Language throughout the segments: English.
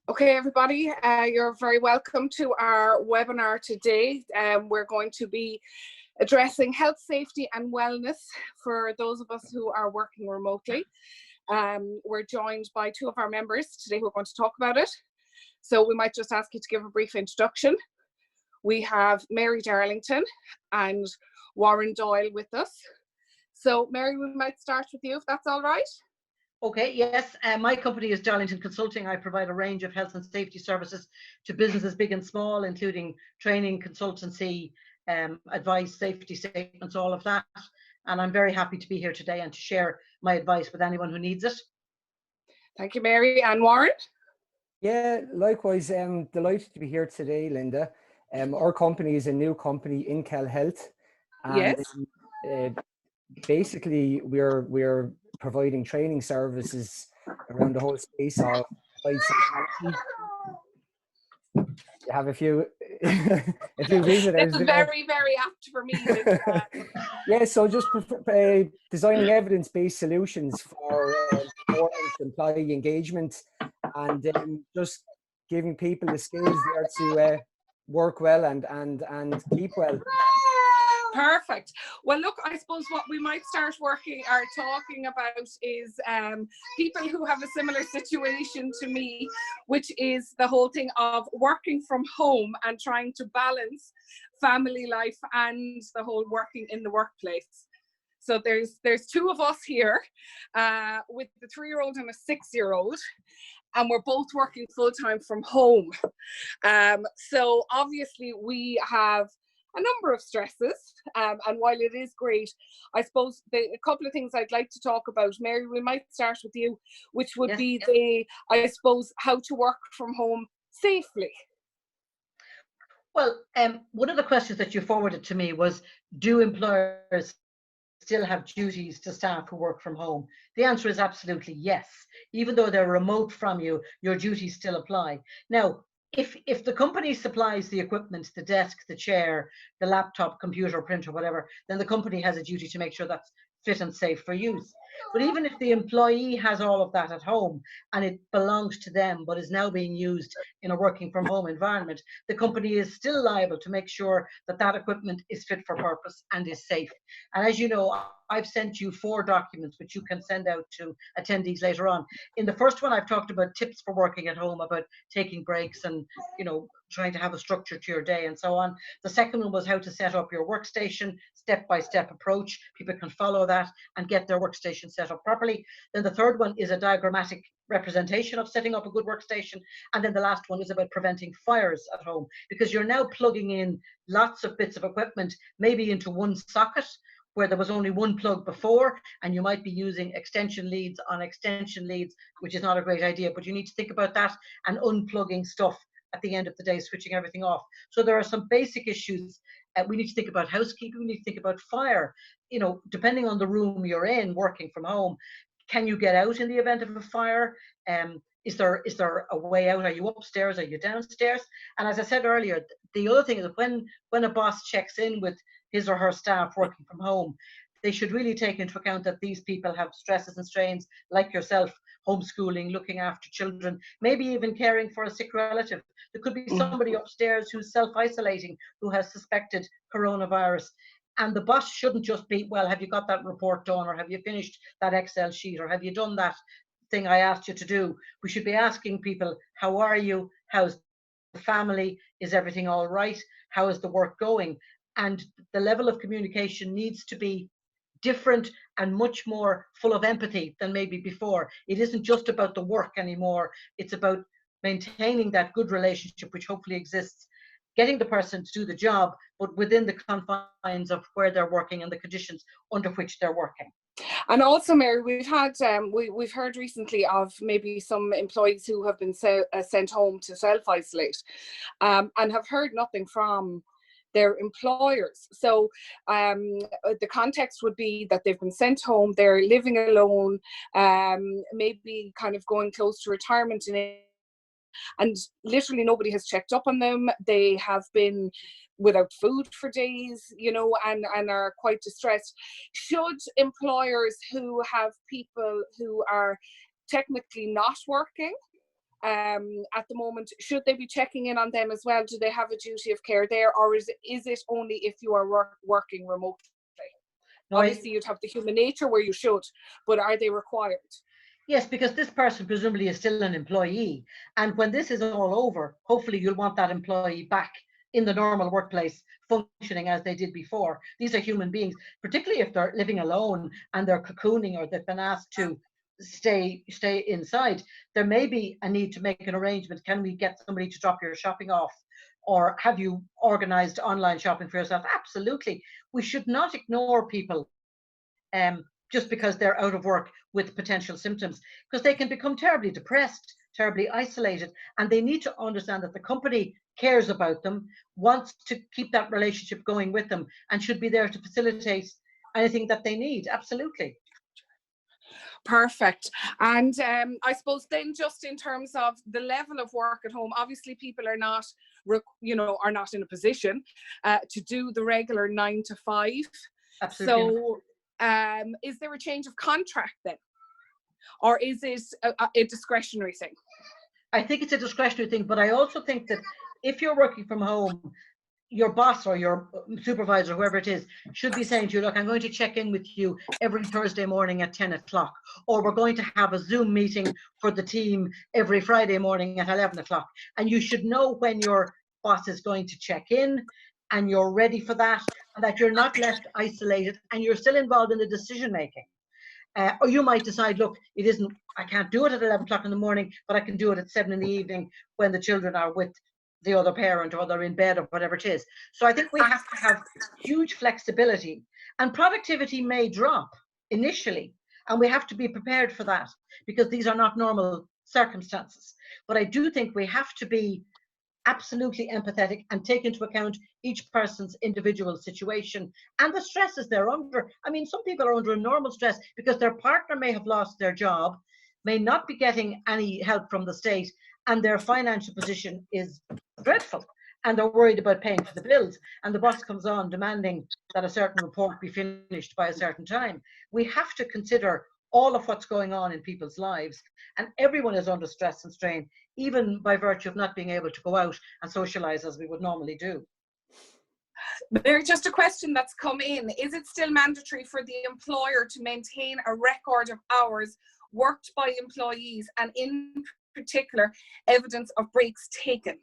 Okay, everybody, you're very welcome to our webinar today. We're going to be addressing health, safety and wellness for those of us who are working remotely. We're joined by two of our members today who are going to talk about it. So we might just ask you to give a brief introduction. We have Mary Darlington and Warren Doyle with us. So Mary, we might start with you if that's all right. Okay, yes, my company is Darlington Consulting. I provide a range of health and safety services to businesses big and small, including training, consultancy, advice, safety statements, all of that. And I'm very happy to be here today and to share my advice with anyone who needs it. Thank you, Mary. And Warren? Yeah, likewise, delighted to be here today, Linda. Our company is a new company, Inkel.Health. And yes. Basically, we're providing training services around the whole space of psychology. You have a few visitors. It's very, very apt for me. Yeah, so just designing evidence-based solutions for important employee engagement and just giving people the skills there to work well and keep well. Perfect. Well, look, I suppose what we might start talking about is people who have a similar situation to me, which is the whole thing of working from home and trying to balance family life and the whole working in the workplace. So there's two of us here with the 3-year-old and a 6-year-old. And we're both working full-time from home. So obviously we have a number of stresses, and while it is great, I suppose a couple of things I'd like to talk about. Mary, we might start with you, which would be I suppose, how to work from home safely. Well, one of the questions that you forwarded to me was, do employers still have duties to staff who work from home? The answer is absolutely yes. Even though they're remote from you, your duties still apply. Now, if the company supplies the equipment, the desk, the chair, the laptop, computer, printer, whatever, then the company has a duty to make sure that's fit and safe for use. But even if the employee has all of that at home and it belongs to them but is now being used in a working from home environment, the company is still liable to make sure that that equipment is fit for purpose and is safe. And as you know, I've sent you 4 documents which you can send out to attendees later on. In the first one, I've talked about tips for working at home, about taking breaks and, you know, trying to have a structure to your day and so on. The second one was how to set up your workstation, step-by-step approach. People can follow that and get their workstation set up properly. Then the third one is a diagrammatic representation of setting up a good workstation. And then the last one is about preventing fires at home, because you're now plugging in lots of bits of equipment, maybe into one socket, where there was only one plug before, and you might be using extension leads on extension leads, which is not a great idea, but you need to think about that and unplugging stuff at the end of the day, switching everything off. So there are some basic issues. We need to think about housekeeping, we need to think about fire. You know, depending on the room you're in, working from home, can you get out in the event of a fire? Is there a way out? Are you upstairs? Are you downstairs? And as I said earlier, the other thing is that when a boss checks in with his or her staff working from home, they should really take into account that these people have stresses and strains like yourself, homeschooling, looking after children, maybe even caring for a sick relative. There could be somebody upstairs who's self-isolating, who has suspected coronavirus. And the boss shouldn't just be, well, have you got that report done? Or have you finished that Excel sheet? Or have you done that thing I asked you to do? We should be asking people, how are you? How's the family? Is everything all right? How is the work going? And the level of communication needs to be different and much more full of empathy than maybe before. It isn't just about the work anymore. It's about maintaining that good relationship, which hopefully exists, getting the person to do the job, but within the confines of where they're working and the conditions under which they're working. And also, Mary, we've heard recently of maybe some employees who have been sent home to self-isolate and have heard nothing from their employers. So the context would be that they've been sent home, they're living alone, maybe kind of going close to retirement, and literally nobody has checked up on them. They have been without food for days, you know, and are quite distressed. Should employers who have people who are technically not working at the moment, should they be checking in on them as well? Do they have a duty of care there, or is it only if you are working remotely? No, obviously you'd have the human nature where you should, but are they required? Yes, because this person presumably is still an employee. And when this is all over, hopefully you'll want that employee back in the normal workplace functioning as they did before. These are human beings, particularly if they're living alone and they're cocooning or they've been asked to stay inside. There may be a need to make an arrangement. Can we get somebody to drop your shopping off? Or have you organized online shopping for yourself? Absolutely. We should not ignore people just because they're out of work with potential symptoms, because they can become terribly depressed, terribly isolated, and they need to understand that the company cares about them, wants to keep that relationship going with them, and should be there to facilitate anything that they need. Absolutely. Perfect. And I suppose then, just in terms of the level of work at home, obviously people are not, are not in a position to do the regular 9 to 5. Absolutely. So is there a change of contract then? Or is it a discretionary thing? I think it's a discretionary thing, but I also think that if you're working from home, your boss or your supervisor, whoever it is, should be saying to you, look, I'm going to check in with you every Thursday morning at 10 o'clock, or we're going to have a Zoom meeting for the team every Friday morning at 11 o'clock. And you should know when your boss is going to check in, and you're ready for that, and that you're not left isolated and you're still involved in the decision making. Or you might decide, look, I can't do it at 11 o'clock in the morning, but I can do it at 7 in the evening when the children are with the other parent or they're in bed or whatever it is. So I think we have to have huge flexibility, and productivity may drop initially, and we have to be prepared for that because these are not normal circumstances. But I do think we have to be absolutely empathetic and take into account each person's individual situation and the stresses they're under. I mean, some people are under enormous stress because their partner may have lost their job, may not be getting any help from the state, and their financial position is dreadful. And they're worried about paying for the bills. And the boss comes on demanding that a certain report be finished by a certain time. We have to consider all of what's going on in people's lives. And everyone is under stress and strain, even by virtue of not being able to go out and socialize as we would normally do. There's just a question that's come in. Is it still mandatory for the employer to maintain a record of hours worked by employees, and in particular, evidence of breaks taken?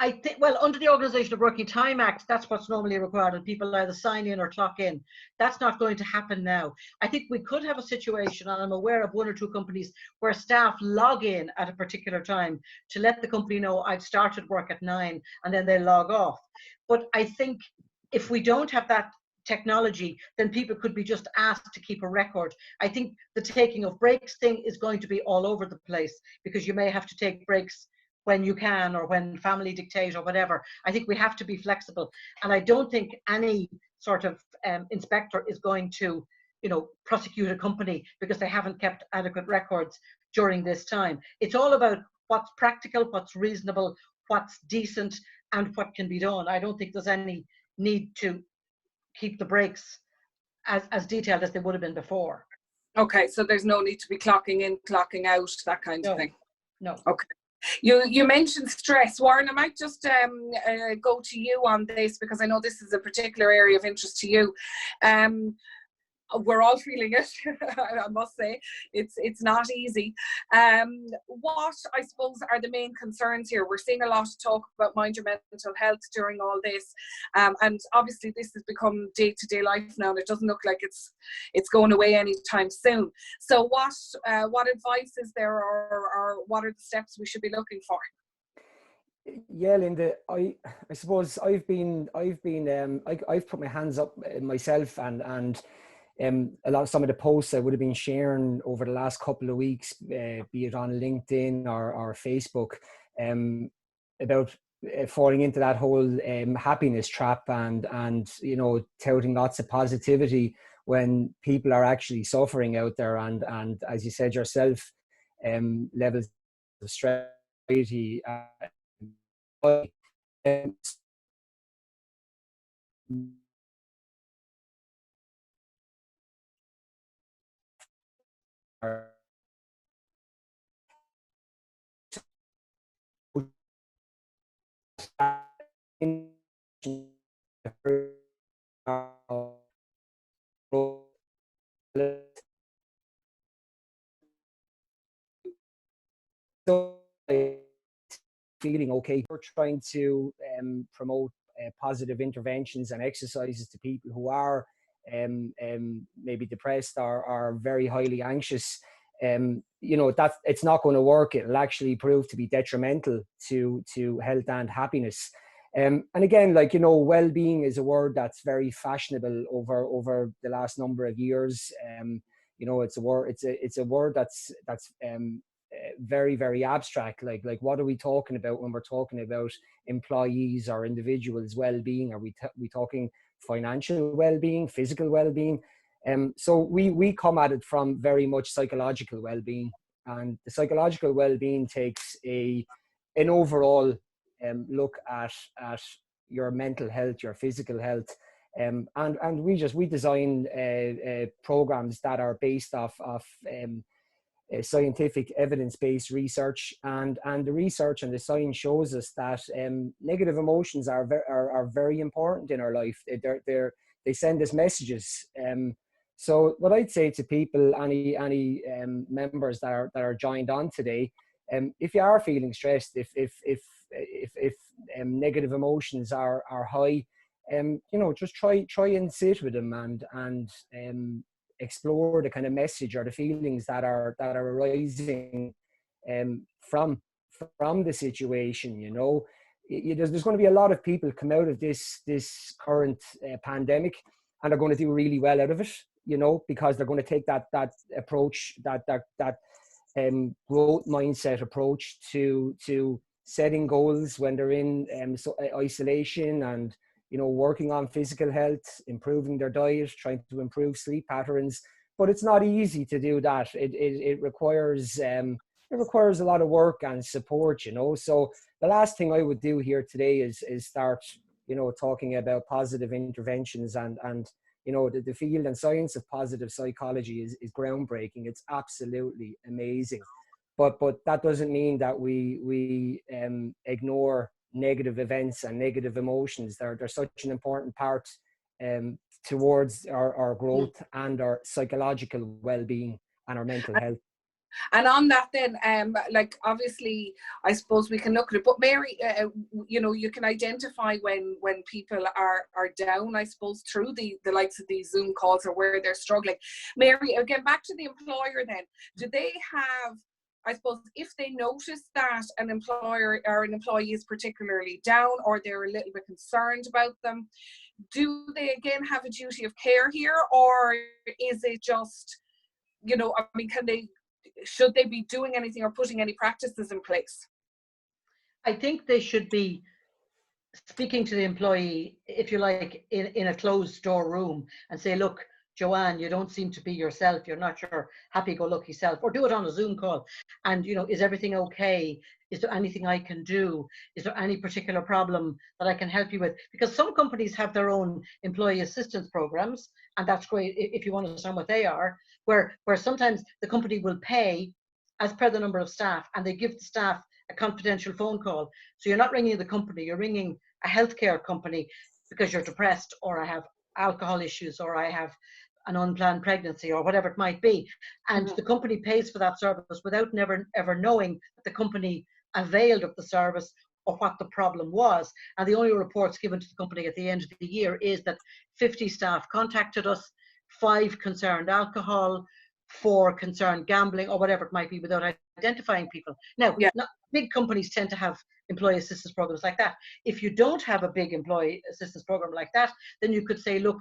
I think, well, under the Organisation of Working Time Act, that's what's normally required, and people either sign in or clock in. That's not going to happen now. I think we could have a situation, and I'm aware of 1 or 2 companies where staff log in at a particular time to let the company know I've started work at 9, and then they log off. But I think if we don't have that technology, then people could be just asked to keep a record. I think the taking of breaks thing is going to be all over the place, because you may have to take breaks when you can or when family dictate or whatever. I think we have to be flexible, and I don't think any sort of inspector is going to prosecute a company because they haven't kept adequate records during this time. It's all about what's practical, what's reasonable, what's decent, and what can be done. I don't think there's any need to keep the breaks as detailed as they would have been before. Okay, so there's no need to be clocking in, clocking out, that kind of thing. No. Okay. You mentioned stress. Warren, I might just go to you on this, because I know this is a particular area of interest to you. We're all feeling it. I must say it's not easy. What I suppose are the main concerns here? We're seeing a lot of talk about mind your mental health during all this, and obviously this has become day-to-day life now, and it doesn't look like it's going away anytime soon. So what advice is there, or what are the steps we should be looking for? Yeah, Linda, I suppose I've put my hands up myself, and some of the posts I would have been sharing over the last couple of weeks, be it on LinkedIn or Facebook, about falling into that whole happiness trap and touting lots of positivity when people are actually suffering out there, and as you said yourself, levels of stress, anxiety, feeling okay. We're trying to promote positive interventions and exercises to people who are maybe depressed or very highly anxious. You know, that it's not going to work. It'll actually prove to be detrimental to health and happiness. And again, like, you know, well-being is a word that's very fashionable over the last number of years. You know, it's a word that's very, very abstract. Like what are we talking about when we're talking about employees or individuals' well-being? Are we talking financial well-being, physical well-being? So we come at it from very much psychological well-being, and the psychological well-being takes an overall look at your mental health, your physical health, and we design programs that are based off of scientific evidence-based research, and the research and the science shows us that negative emotions are very important in our life. They send us messages. So what I'd say to people, any members that are joined on today, if you are feeling stressed, if negative emotions are high, you know, just try and sit with them and explore the kind of message or the feelings that are arising from the situation. You know, there's going to be a lot of people come out of this current pandemic, and are going to do really well out of it. You know, because they're going to take that approach, that growth mindset approach to setting goals when they're in isolation, and, you know, working on physical health, improving their diet, trying to improve sleep patterns. But it's not easy to do that. It requires a lot of work and support, you know. So the last thing I would do here today is start, you know, talking about positive interventions, and you know, the field and science of positive psychology is groundbreaking. It's absolutely amazing. But that doesn't mean that we ignore negative events and negative emotions. They're such an important part towards our growth and our psychological well-being and our mental health. And on that then, like, obviously, I suppose we can look at it, but Mary, you know, you can identify when people are down, I suppose, through the likes of these Zoom calls, or where they're struggling. Mary, again, back to the employer then, do they have, I suppose, if they notice that an employer or an employee is particularly down, or they're a little bit concerned about them, do they again have a duty of care here, or is it just, you know, I mean, should they be doing anything or putting any practices in place? I think they should be speaking to the employee, if you like, in a closed door room, and say, look, Joanne, you don't seem to be yourself. You're not your happy-go-lucky self. Or do it on a Zoom call. And, you know, is everything okay? Is there anything I can do? Is there any particular problem that I can help you with? Because some companies have their own employee assistance programs, and that's great if you want to understand what they are, where sometimes the company will pay as per the number of staff, and they give the staff a confidential phone call. So you're not ringing the company, you're ringing a healthcare company because you're depressed, or I have alcohol issues, or I have an unplanned pregnancy, or whatever it might be. And the company pays for that service without never ever knowing that the company availed of the service or what the problem was. And the only reports given to the company at the end of the year is that 50 staff contacted us, 5 concerned alcohol, 4 concerned gambling, or whatever it might be, without identifying people. Now, big companies tend to have employee assistance programs like that. If you don't have a big employee assistance program like that, then you could say, look,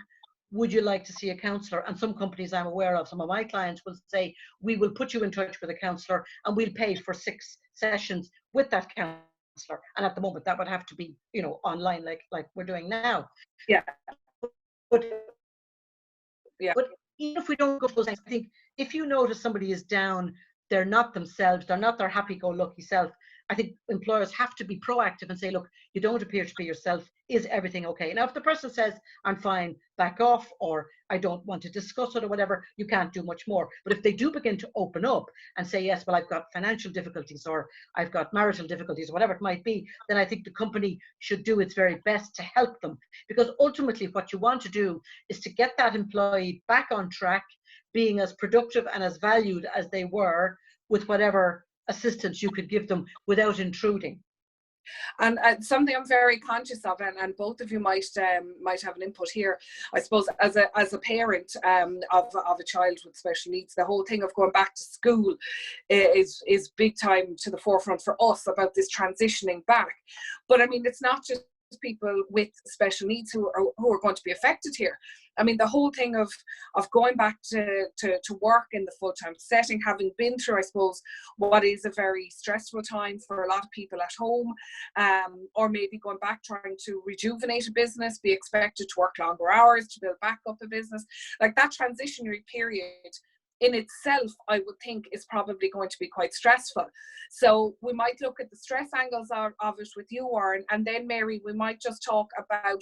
would you like to see a counsellor? And some companies I'm aware of, some of my clients will say, we will put you in touch with a counsellor, and we'll pay for 6 sessions with that counsellor. And at the moment, that would have to be, you know, online, like we're doing now. Yeah. But even if we don't go for those things, I think if you notice somebody is down, they're not themselves, they're not their happy-go-lucky self, I think employers have to be proactive and say, look, you don't appear to be yourself. Is everything okay? Now, if the person says, I'm fine, back off, or I don't want to discuss it or whatever, you can't do much more. But if they do begin to open up and say, yes, well, I've got financial difficulties, or I've got marital difficulties, or whatever it might be, then I think the company should do its very best to help them. Because ultimately what you want to do is to get that employee back on track, being as productive and as valued as they were, with whatever assistance you could give them without intruding. And something I'm very conscious of, and both of you might have an input here, I suppose, as a parent of a child with special needs, the whole thing of going back to school is big time to the forefront for us about this transitioning back. But I mean, it's not just people with special needs who are going to be affected here. I mean, the whole thing of going back to work in the full-time setting, having been through, I suppose, what is a very stressful time for a lot of people at home, or maybe going back trying to rejuvenate a business, be expected to work longer hours to build back up a business, like that transitionary period in itself, I would think, is probably going to be quite stressful. So we might look at the stress angles of it with you, Warren, and then Mary, we might just talk about,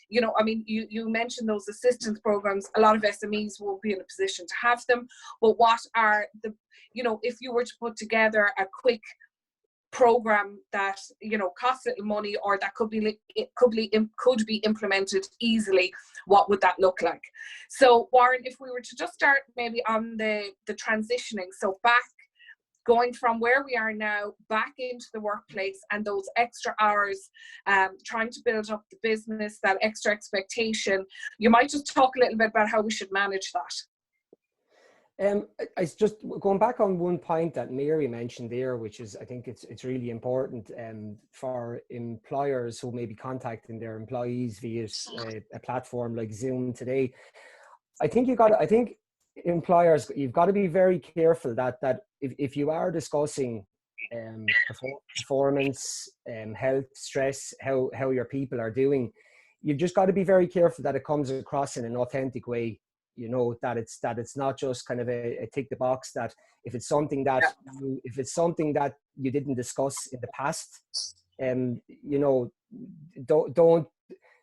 you know, I mean, you mentioned those assistance programs. A lot of SMEs won't be in a position to have them, but what are the, you know, if you were to put together a quick program that, you know, costs little money, or that could be implemented easily, what would that look like? So Warren, if we were to just start maybe on the transitioning, so back, going from where we are now back into the workplace, and those extra hours, trying to build up the business, that extra expectation, you might just talk a little bit about how we should manage that. I just going back on one point that Mary mentioned there, which is, I think it's really important for employers who may be contacting their employees via a platform like Zoom today. I think employers, you've got to be very careful that if you are discussing performance, health, stress, how your people are doing, you've just got to be very careful that it comes across in an authentic way. You know, that it's not just kind of a tick the box, that if it's something that you didn't discuss in the past, you know, don't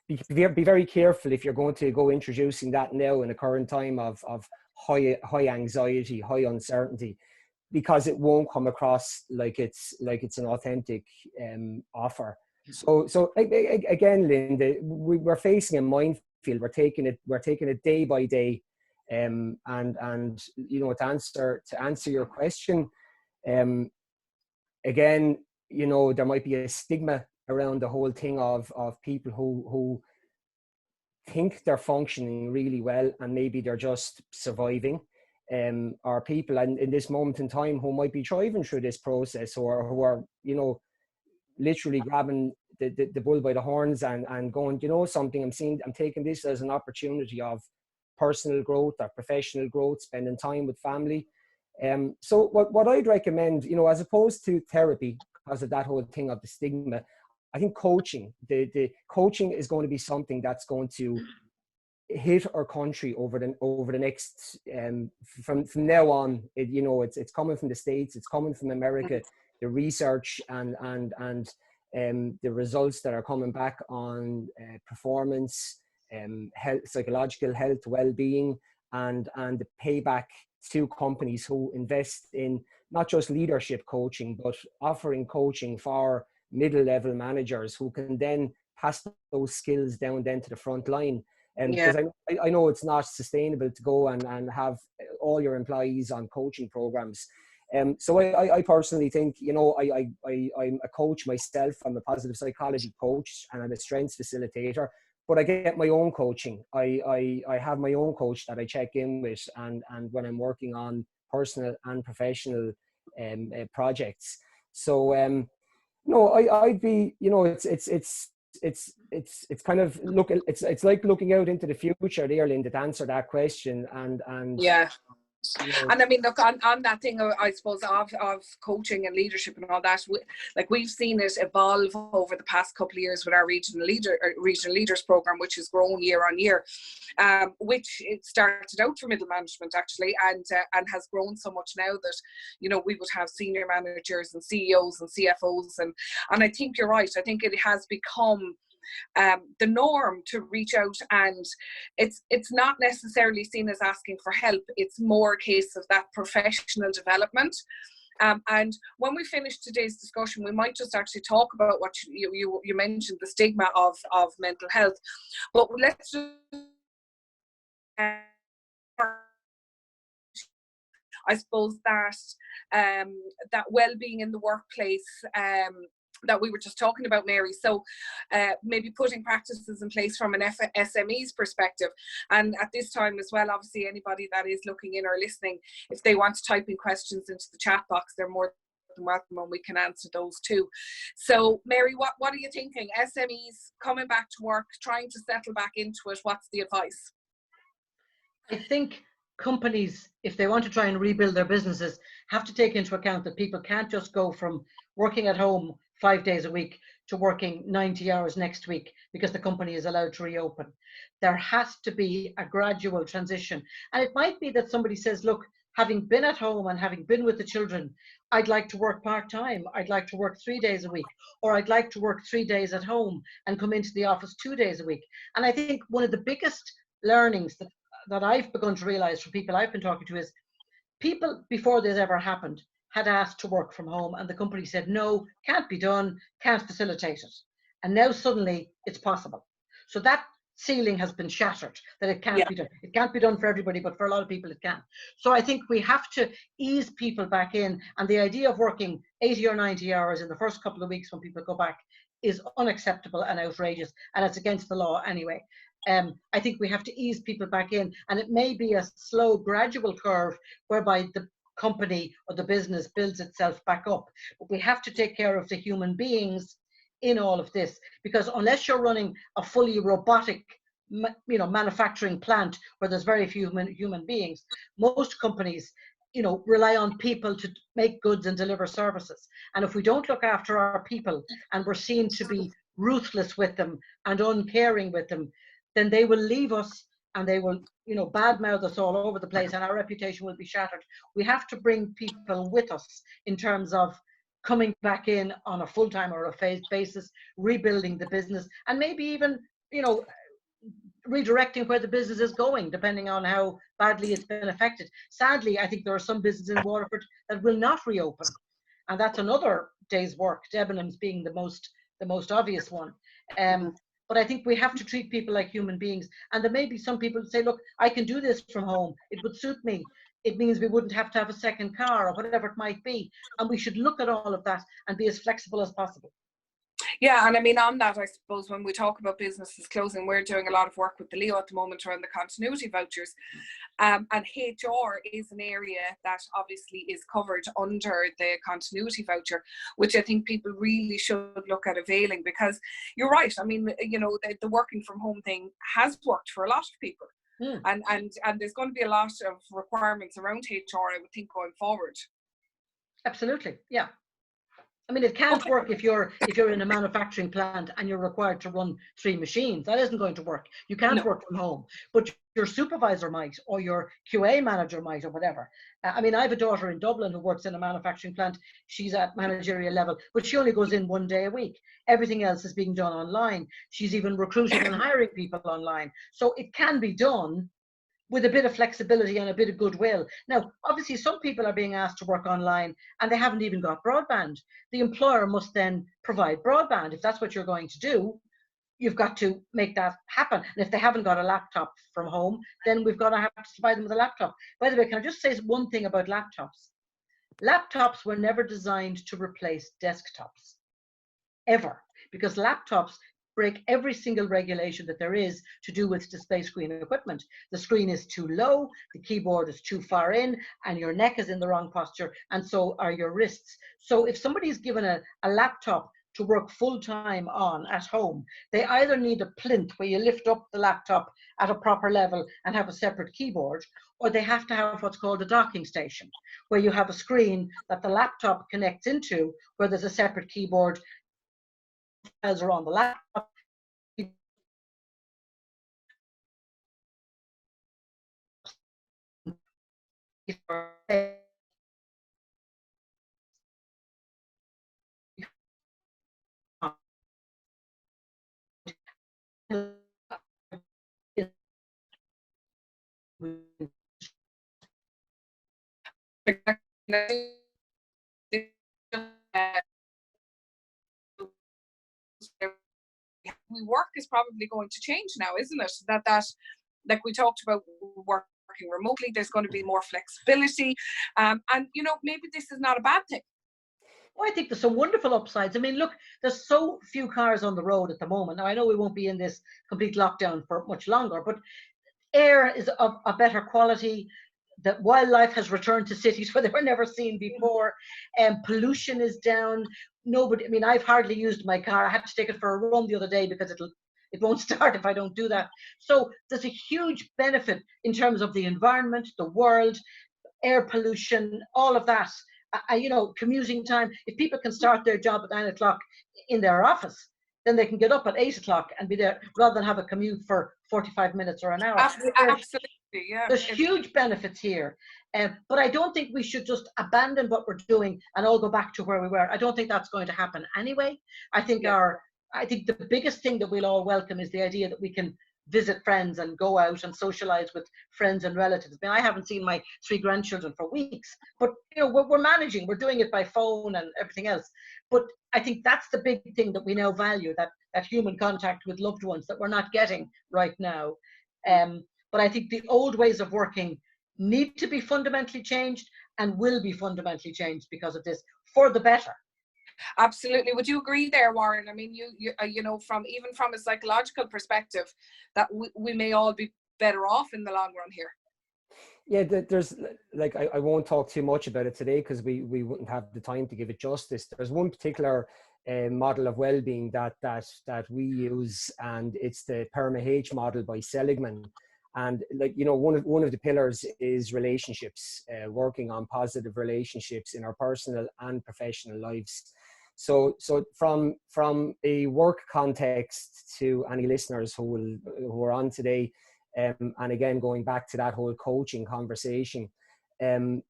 be very careful if you're going to go introducing that now in a current time of high anxiety, high uncertainty, because it won't come across like it's an authentic offer. So again, Linda, we're facing a minefield. We're taking it day by day, and you know, to answer your question, again, you know, there might be a stigma around the whole thing of people who think they're functioning really well and maybe they're just surviving, or people in this moment in time who might be thriving through this process, or who are, you know, literally grabbing the bull by the horns and going, you know something, I'm taking this as an opportunity of personal growth or professional growth, spending time with family. So what I'd recommend, you know, as opposed to therapy, because of that whole thing of the stigma, I think coaching, the coaching is going to be something that's going to hit our country over the next, from now on. You know, it's coming from the States, it's coming from America. The research and the results that are coming back on performance, health, psychological health, well-being, and the payback to companies who invest in not just leadership coaching, but offering coaching for middle-level managers who can then pass those skills down then to the front line. Because I know it's not sustainable to go and have all your employees on coaching programs. So I personally think, you know, I'm a coach myself. I'm a positive psychology coach and I'm a strengths facilitator, but I get my own coaching. I have my own coach that I check in with, and when I'm working on personal and professional projects. So no, I'd be, you know, it's kind of it's like looking out into the future there, Linda, to answer that question, and yeah. And I mean, look, on that thing, I suppose, of coaching and leadership and all that, we've seen it evolve over the past couple of years with our regional leaders program, which has grown year on year, which it started out for middle management actually, and has grown so much now that, you know, we would have senior managers and CEOs and CFOs, and I think you're right. I think it has become the norm to reach out, and it's not necessarily seen as asking for help. It's more a case of that professional development. And when we finish today's discussion, we might just actually talk about what you mentioned, the stigma of mental health. But let's just I suppose that that well-being in the workplace that we were just talking about, Mary. So maybe putting practices in place from an SME's perspective. And at this time as well, obviously anybody that is looking in or listening, if they want to type in questions into the chat box, they're more than welcome, and we can answer those too. So Mary, what are you thinking? SMEs coming back to work, trying to settle back into it, what's the advice? I think companies, if they want to try and rebuild their businesses, have to take into account that people can't just go from working at home 5 days a week to working 90 hours next week because the company is allowed to reopen. There has to be a gradual transition. And it might be that somebody says, look, having been at home and having been with the children, I'd like to work part-time. I'd like to work 3 days a week, or I'd like to work 3 days at home and come into the office 2 days a week. And I think one of the biggest learnings that I've begun to realize from people I've been talking to is people, before this ever happened, had asked to work from home, and the company said, no, can't be done, can't facilitate it. And now suddenly it's possible. So that ceiling has been shattered, that it can't be done. It can't be done for everybody, but for a lot of people it can. So I think we have to ease people back in, and the idea of working 80 or 90 hours in the first couple of weeks when people go back is unacceptable and outrageous, and it's against the law anyway. I think we have to ease people back in, and it may be a slow, gradual curve whereby the company or the business builds itself back up. But we have to take care of the human beings in all of this, because unless you're running a fully robotic, manufacturing plant where there's very few human beings, most companies, rely on people to make goods and deliver services. And if we don't look after our people and we're seen to be ruthless with them and uncaring with them, then they will leave us and they will, badmouth us all over the place, and our reputation will be shattered. We have to bring people with us in terms of coming back in on a full-time or a phased basis, rebuilding the business, and maybe even, redirecting where the business is going, depending on how badly it's been affected. Sadly, I think there are some businesses in Waterford that will not reopen, and that's another day's work, Debenhams being the most obvious one. But I think we have to treat people like human beings. And there may be some people who say, look, I can do this from home. It would suit me. It means we wouldn't have to have a second car or whatever it might be. And we should look at all of that and be as flexible as possible. Yeah, and I mean, on that, I suppose when we talk about businesses closing, we're doing a lot of work with the Leo at the moment around the continuity vouchers. And HR is an area that obviously is covered under the continuity voucher, which I think people really should look at availing, because you're right. I mean, the working from home thing has worked for a lot of people. And there's going to be a lot of requirements around HR, I would think, going forward. Absolutely, yeah. I mean, it can't work if you're in a manufacturing plant and you're required to run 3 machines. That isn't going to work. You can't work from home, but your supervisor might, or your QA manager might, or whatever. I mean, I have a daughter in Dublin who works in a manufacturing plant. She's at managerial level, but she only goes in 1 day a week. Everything else is being done online. She's even recruiting and hiring people online. So it can be done with a bit of flexibility and a bit of goodwill. Now, obviously, some people are being asked to work online and they haven't even got broadband. The employer must then provide broadband. If that's what you're going to do, you've got to make that happen. And if they haven't got a laptop from home, then we've got to have to provide them with a laptop. By the way, can I just say one thing about laptops? Laptops were never designed to replace desktops, ever, because laptops break every single regulation that there is to do with display screen equipment. The screen is too low, the keyboard is too far in, and your neck is in the wrong posture, and so are your wrists. So if somebody is given a laptop to work full-time on at home, they either need a plinth where you lift up the laptop at a proper level and have a separate keyboard, or they have to have what's called a docking station, where you have a screen that the laptop connects into, where there's a separate keyboard as are on the laptop. We work is probably going to change now, isn't it? That like we talked about working remotely, there's going to be more flexibility, and you know, maybe this is not a bad thing. Well, I think there's some wonderful upsides. I mean, look, there's so few cars on the road at the moment. Now, I know we won't be in this complete lockdown for much longer, but air is of a better quality. That wildlife has returned to cities where they were never seen before, and pollution is down. Nobody, I mean, I've hardly used my car. I had to take it for a run the other day because it won't start if I don't do that. So there's a huge benefit in terms of the environment, the world, air pollution, all of that. You know, commuting time. If people can start their job at 9 o'clock in their office, then they can get up at 8 o'clock and be there rather than have a commute for 45 minutes or an hour. Absolutely, yeah. There's huge benefits here. But I don't think we should just abandon what we're doing and all go back to where we were. I don't think that's going to happen anyway. I think the biggest thing that we'll all welcome is the idea that we can visit friends and go out and socialize with friends and relatives. I mean, I haven't seen my 3 grandchildren for weeks, but you know, we're managing, we're doing it by phone and everything else. But I think that's the big thing that we now value, that human contact with loved ones that we're not getting right now. But I think the old ways of working need to be fundamentally changed and will be fundamentally changed because of this, for the better. Absolutely. Would you agree there, Warren? I mean, you know, from a psychological perspective, that we may all be better off in the long run here. Yeah, there's like, I won't talk too much about it today because we wouldn't have the time to give it justice. There's one particular model of well-being that we use, and it's the rmitage model by Seligman. And like, you know, one of the pillars is relationships, working on positive relationships in our personal and professional lives. So from a work context to any listeners who are on today, and again, going back to that whole coaching conversation, you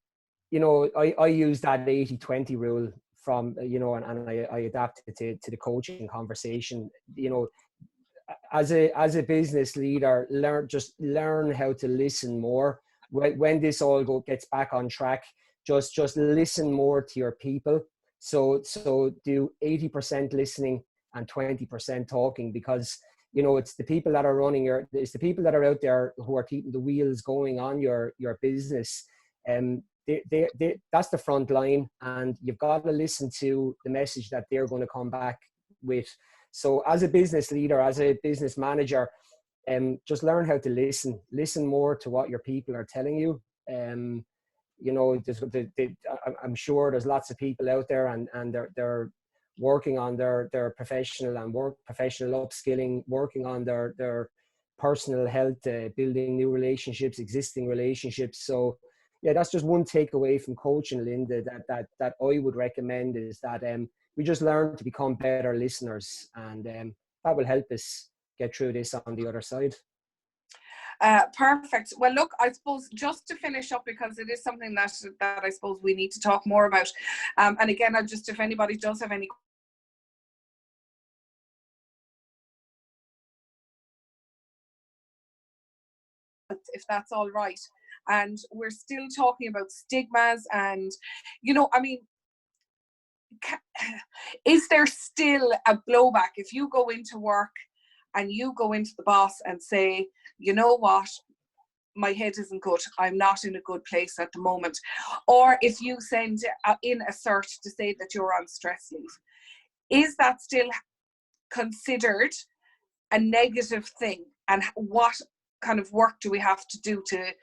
know, I use that 80-20 rule from, you know, and I adapt it to the coaching conversation. You know, as a business leader, learn how to listen more. When this all gets back on track, just listen more to your people. So do 80% listening and 20% talking, because you know, it's the people that are running it's the people that are out there who are keeping the wheels going on your business. That's the front line, and you've got to listen to the message that they're going to come back with. So as a business leader, as a business manager, just learn how to listen more to what your people are telling you. You know, I'm sure there's lots of people out there, and they're working on their professional upskilling, working on their personal health, building new relationships, existing relationships. So yeah, that's just one takeaway from coaching, Linda, that I would recommend, is that we just learn to become better listeners, and that will help us get through this on the other side. Perfect. Well, look, I suppose just to finish up, because it is something that I suppose we need to talk more about. And again, I'll just, if anybody does have any if that's all right. And we're still talking about stigmas, and you know, I mean, is there still a blowback if you go into work and you go into the boss and say, you know what, my head isn't good, I'm not in a good place at the moment? Or if you send in a cert to say that you're on stress leave, is that still considered a negative thing? And what kind of work do we have to do to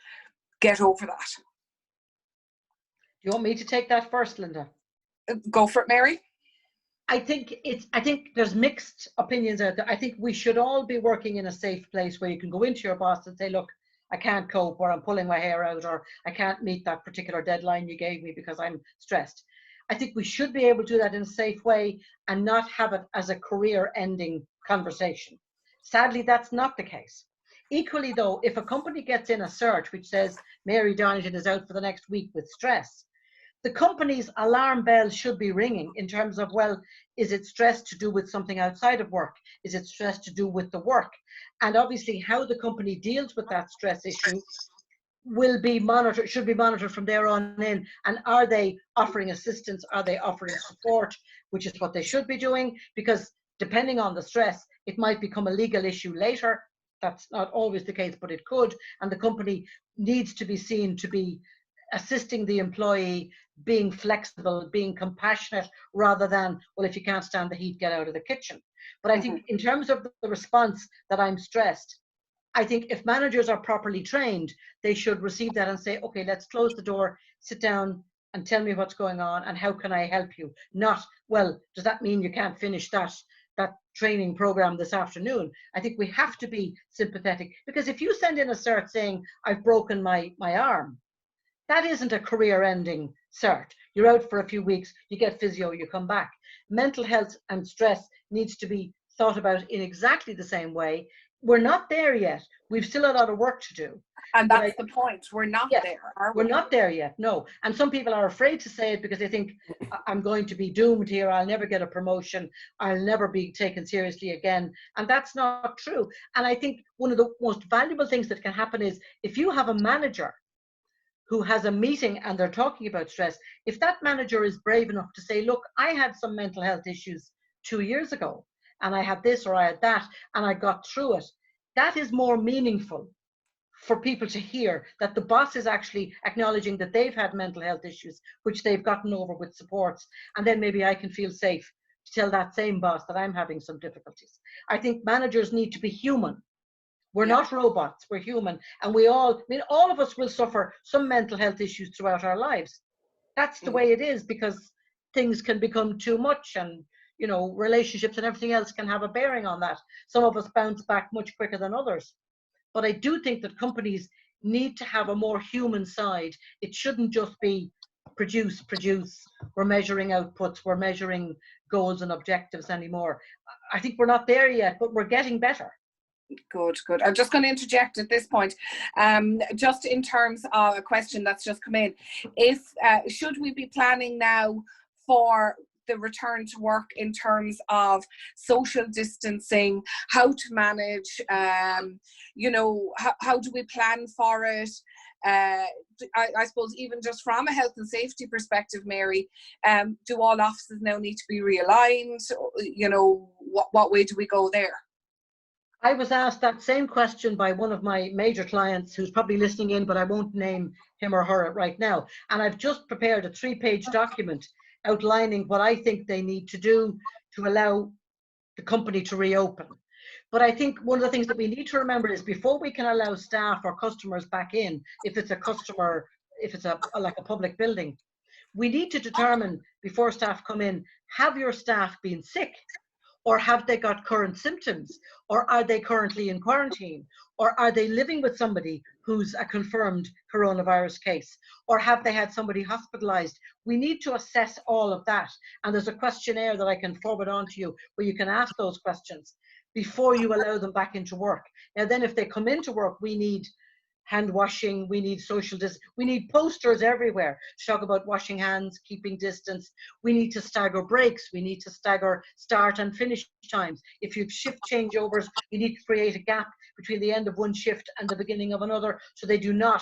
get over that? Do you want me to take that first, Linda? Go for it, Mary. I think there's mixed opinions out there. I think we should all be working in a safe place where you can go into your boss and say, look, I can't cope, or I'm pulling my hair out, or I can't meet that particular deadline you gave me because I'm stressed. I think we should be able to do that in a safe way and not have it as a career-ending conversation. Sadly, that's not the case. Equally though, if a company gets in a cert which says Mary Darlington is out for the next week with stress, the company's alarm bells should be ringing in terms of, well, is it stress to do with something outside of work? Is it stress to do with the work? And obviously how the company deals with that stress issue will be monitored, should be monitored from there on in. And are they offering assistance? Are they offering support? Which is what they should be doing, because depending on the stress, it might become a legal issue later. That's not always the case, but it could. And the company needs to be seen to be assisting the employee, being flexible, being compassionate, rather than, well, if you can't stand the heat, get out of the kitchen. But I think in terms of the response that I'm stressed, I think if managers are properly trained, they should receive that and say, okay, let's close the door, sit down and tell me what's going on and how can I help you? Not, well, does that mean you can't finish that training program this afternoon? I think we have to be sympathetic, because if you send in a cert saying I've broken my arm, that isn't a career-ending cert. You're out for a few weeks, you get physio, you come back. Mental health and stress needs to be thought about in exactly the same way. We're not there yet. We've still a lot of work to do. And that's the point. We're not there, are we? We're not there yet, no. And some people are afraid to say it because they think, I'm going to be doomed here. I'll never get a promotion. I'll never be taken seriously again. And that's not true. And I think one of the most valuable things that can happen is if you have a manager who has a meeting and they're talking about stress, if that manager is brave enough to say, look, I had some mental health issues 2 years ago, and I had this or I had that, and I got through it, that is more meaningful for people to hear, that the boss is actually acknowledging that they've had mental health issues, which they've gotten over with supports, and then maybe I can feel safe to tell that same boss that I'm having some difficulties. I think managers need to be human. We're not robots, we're human. And we all, I mean, all of us will suffer some mental health issues throughout our lives. That's the way it is, because things can become too much, and, you know, relationships and everything else can have a bearing on that. Some of us bounce back much quicker than others. But I do think that companies need to have a more human side. It shouldn't just be produce. We're measuring outputs, we're measuring goals and objectives anymore. I think we're not there yet, but we're getting better. Good. I'm just going to interject at this point, just in terms of a question that's just come in. If should we be planning now for the return to work in terms of social distancing, how to manage, you know, how do we plan for it? I suppose even just from a health and safety perspective, Mary, do all offices now need to be realigned? You know, what way do we go there? I was asked that same question by one of my major clients who's probably listening in, but I won't name him or her right now. And I've just prepared a 3-page document outlining what I think they need to do to allow the company to reopen. But I think one of the things that we need to remember is before we can allow staff or customers back in, if it's a customer, if it's like a public building, we need to determine before staff come in, have your staff been sick? Or have they got current symptoms? Or are they currently in quarantine? Or are they living with somebody who's a confirmed coronavirus case? Or have they had somebody hospitalized? We need to assess all of that. And there's a questionnaire that I can forward on to you where you can ask those questions before you allow them back into work. Now then, if they come into work, we need hand washing, we need social distance, we need posters everywhere to talk about washing hands, keeping distance. We need to stagger breaks, we need to stagger start and finish times. If you've shift changeovers, you need to create a gap between the end of one shift and the beginning of another so they do not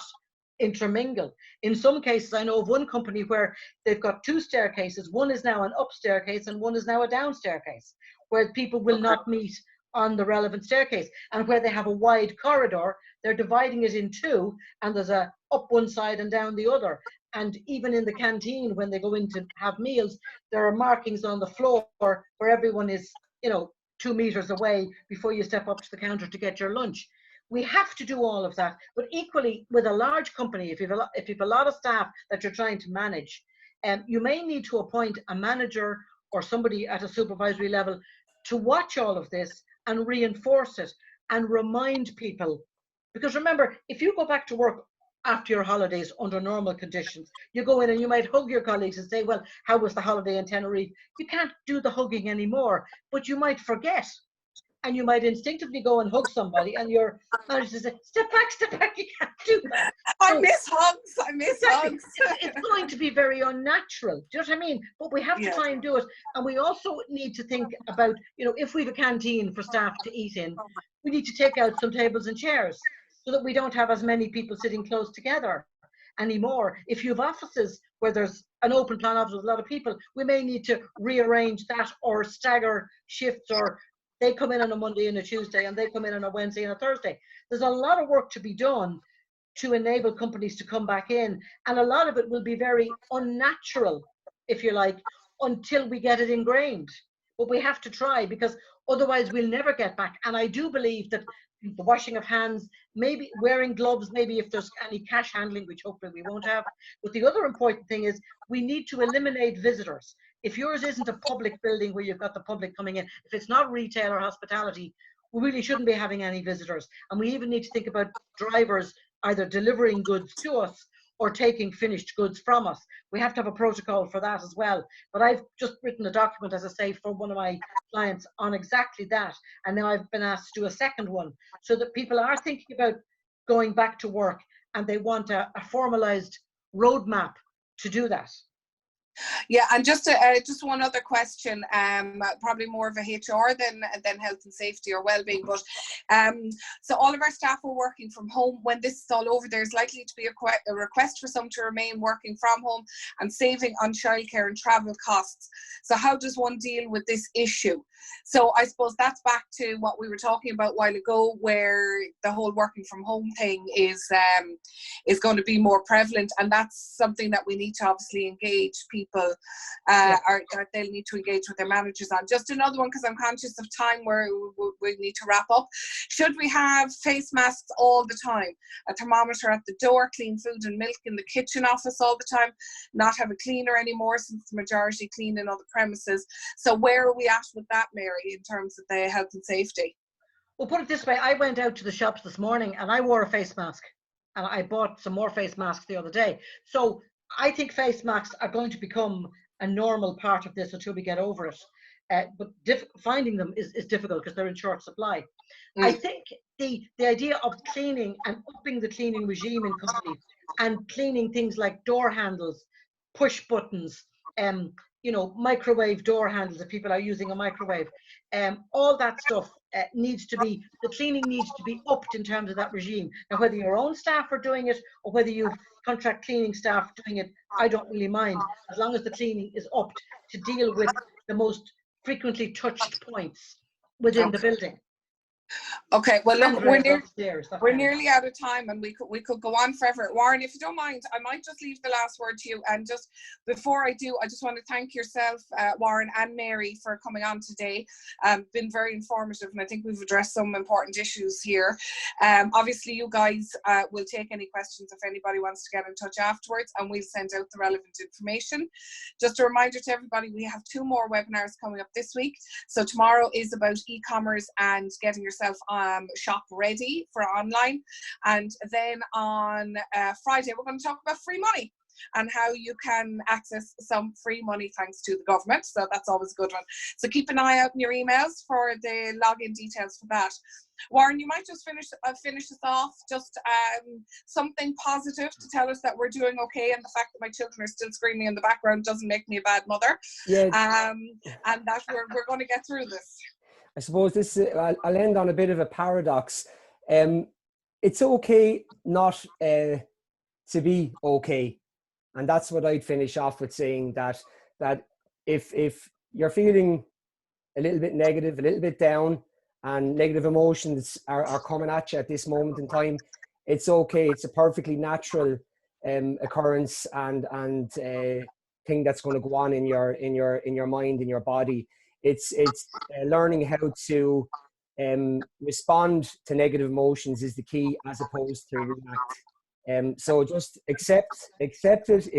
intermingle. In some cases, I know of one company where they've got 2 staircases, one is now an up staircase and one is now a down staircase, where people will not meet on the relevant staircase, and where they have a wide corridor, they're dividing it in 2, and there's a up one side and down the other. And even in the canteen, when they go in to have meals, there are markings on the floor where everyone is, you know, 2 meters away before you step up to the counter to get your lunch. We have to do all of that, but equally with a large company, if you've a lot of staff that you're trying to manage, you may need to appoint a manager or somebody at a supervisory level to watch all of this and reinforce it and remind people Because remember, if you go back to work after your holidays under normal conditions, you go in and you might hug your colleagues and say, well, how was the holiday in Tenerife? You can't do the hugging anymore, but you might forget. And you might instinctively go and hug somebody, and your manager says, step back, you can't do that. I miss hugs. It's going to be very unnatural. Do you know what I mean? But we have to try and do it. And we also need to think about, you know, if we have a canteen for staff to eat in, we need to take out some tables and chairs so that we don't have as many people sitting close together anymore. If you have offices where there's an open plan office with a lot of people, we may need to rearrange that or stagger shifts, or they come in on a Monday and a Tuesday and they come in on a Wednesday and a Thursday. There's a lot of work to be done to enable companies to come back in. And a lot of it will be very unnatural, if you like, until we get it ingrained. But we have to try, because otherwise we'll never get back. And I do believe that the washing of hands, maybe wearing gloves, maybe if there's any cash handling, which hopefully we won't have. But the other important thing is we need to eliminate visitors. If yours isn't a public building where you've got the public coming in, if it's not retail or hospitality, we really shouldn't be having any visitors. And we even need to think about drivers either delivering goods to us or taking finished goods from us. We have to have a protocol for that as well. But I've just written a document, as I say, for one of my clients on exactly that. And now I've been asked to do a second one, so that people are thinking about going back to work and they want a formalized roadmap to do that. Yeah, and just one other question, probably more of a HR than health and safety or well-being, but so all of our staff are working from home. When this is all over, there's likely to be a request for some to remain working from home and saving on childcare and travel costs. So how does one deal with this issue? So I suppose that's back to what we were talking about a while ago, where the whole working from home thing is going to be more prevalent, and that's something that we need to obviously engage people or that they'll need to engage with their managers on. Just another one, because I'm conscious of time where we need to wrap up. Should we have face masks all the time? A thermometer at the door, clean food and milk in the kitchen office all the time, not have a cleaner anymore since the majority clean in other premises. So where are we at with that, Mary, in terms of the health and safety? Well, put it this way, I went out to the shops this morning and I wore a face mask, and I bought some more face masks the other day. So I think face masks are going to become a normal part of this until we get over it. But finding them is difficult because they're in short supply. I think the idea of cleaning and upping the cleaning regime in companies and cleaning things like door handles, push buttons, you know, microwave door handles if people are using a microwave, all that stuff the cleaning needs to be upped in terms of that regime. Now, whether your own staff are doing it or whether you've contract cleaning staff doing it, I don't really mind, as long as the cleaning is upped to deal with the most frequently touched points within the building. Okay, well look, we're nearly out of time, and we could go on forever. Warren, if you don't mind, I might just leave the last word to you. And just before I do, I just want to thank yourself, Warren, and Mary, for coming on today. Been very informative, and I think we've addressed some important issues here. Obviously, you guys will take any questions if anybody wants to get in touch afterwards, and we'll send out the relevant information. Just a reminder to everybody, we have 2 more webinars coming up this week. So tomorrow is about e-commerce and getting yourself shop ready for online, and then on Friday we're going to talk about free money and how you can access some free money thanks to the government. So that's always a good one. So keep an eye out in your emails for the login details for that. Warren, you might just finish us off, just something positive to tell us that we're doing okay, and the fact that my children are still screaming in the background doesn't make me a bad mother. Yeah. And that we're going to get through this. I suppose this, I'll end on a bit of a paradox. It's okay not to be okay. And that's what I'd finish off with saying, that if you're feeling a little bit negative, a little bit down, and negative emotions are coming at you at this moment in time, it's okay. It's a perfectly natural occurrence and thing that's going to go on in your mind, in your body. It's learning how to respond to negative emotions is the key, as opposed to react. So just accept it.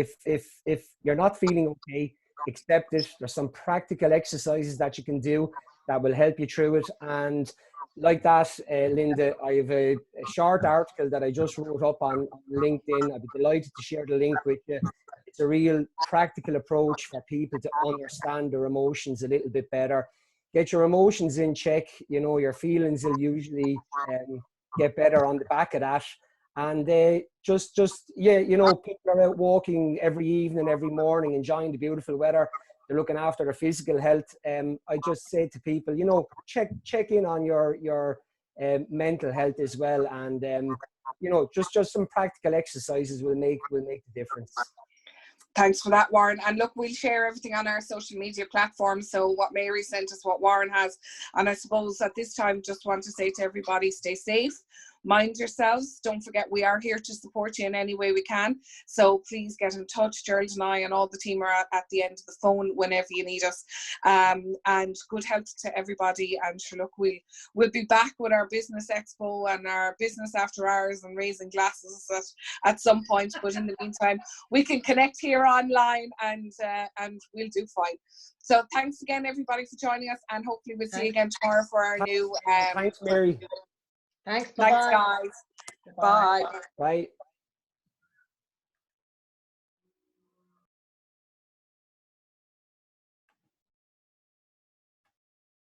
If you're not feeling okay, accept it. There's some practical exercises that you can do that will help you through it, and like that, Linda, I have a short article that I just wrote up on LinkedIn. I'd be delighted to share the link with you. It's a real practical approach for people to understand their emotions a little bit better. Get your emotions in check. You know, your feelings will usually get better on the back of that. And yeah, you know, people are out walking every evening, every morning, enjoying the beautiful weather. They're looking after their physical health. I just say to people, you know, check in on your mental health as well, and you know, just some practical exercises will make the difference. Thanks for that, Warren. And look, we'll share everything on our social media platforms. So what Mary sent us, what Warren has. And I suppose at this time, just want to say to everybody, stay safe, mind yourselves. Don't forget, we are here to support you in any way we can. So please get in touch. Gerald and I and all the team are at the end of the phone whenever you need us. And good health to everybody. And sure, look, we'll be back with our business expo and our business after hours and raising glasses at some point. But in the meantime, we can connect here online and we'll do fine. So thanks again, everybody, for joining us, and hopefully we'll see you again tomorrow for our new. Thanks, Mary. Thanks. Thanks, guys. Bye. Bye.